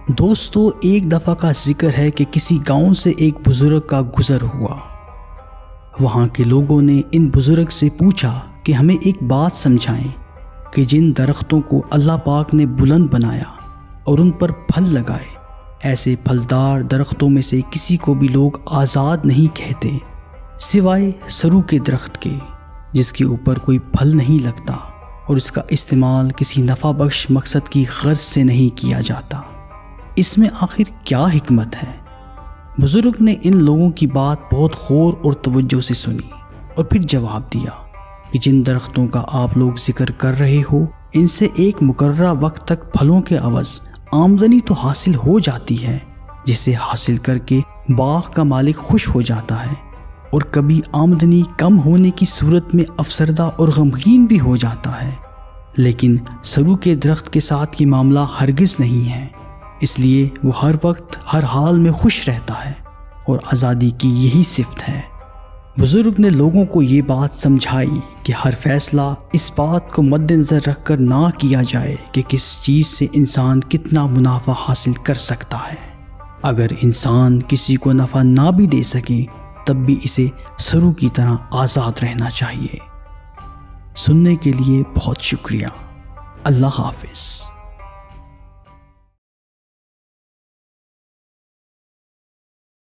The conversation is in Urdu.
دوستو، ایک دفعہ کا ذکر ہے کہ کسی گاؤں سے ایک بزرگ کا گزر ہوا۔ وہاں کے لوگوں نے ان بزرگ سے پوچھا کہ ہمیں ایک بات سمجھائیں کہ جن درختوں کو اللہ پاک نے بلند بنایا اور ان پر پھل لگائے، ایسے پھلدار درختوں میں سے کسی کو بھی لوگ آزاد نہیں کہتے سوائے سرو کے درخت کے، جس کے اوپر کوئی پھل نہیں لگتا اور اس کا استعمال کسی نفع بخش مقصد کی غرض سے نہیں کیا جاتا۔ اس میں آخر کیا حکمت ہے؟ بزرگ نے ان لوگوں کی بات بہت غور اور توجہ سے سنی اور پھر جواب دیا کہ جن درختوں کا آپ لوگ ذکر کر رہے ہو، ان سے ایک مقررہ وقت تک پھلوں کے عوض آمدنی تو حاصل ہو جاتی ہے، جسے حاصل کر کے باغ کا مالک خوش ہو جاتا ہے، اور کبھی آمدنی کم ہونے کی صورت میں افسردہ اور غمگین بھی ہو جاتا ہے۔ لیکن سرو کے درخت کے ساتھ یہ معاملہ ہرگز نہیں ہے، اس لیے وہ ہر وقت ہر حال میں خوش رہتا ہے، اور آزادی کی یہی صفت ہے۔ بزرگ نے لوگوں کو یہ بات سمجھائی کہ ہر فیصلہ اس بات کو مد نظر رکھ کر نہ کیا جائے کہ کس چیز سے انسان کتنا منافع حاصل کر سکتا ہے۔ اگر انسان کسی کو نفع نہ بھی دے سکے تب بھی اسے سرو کی طرح آزاد رہنا چاہیے۔ سننے کے لیے بہت شکریہ۔ اللہ حافظ۔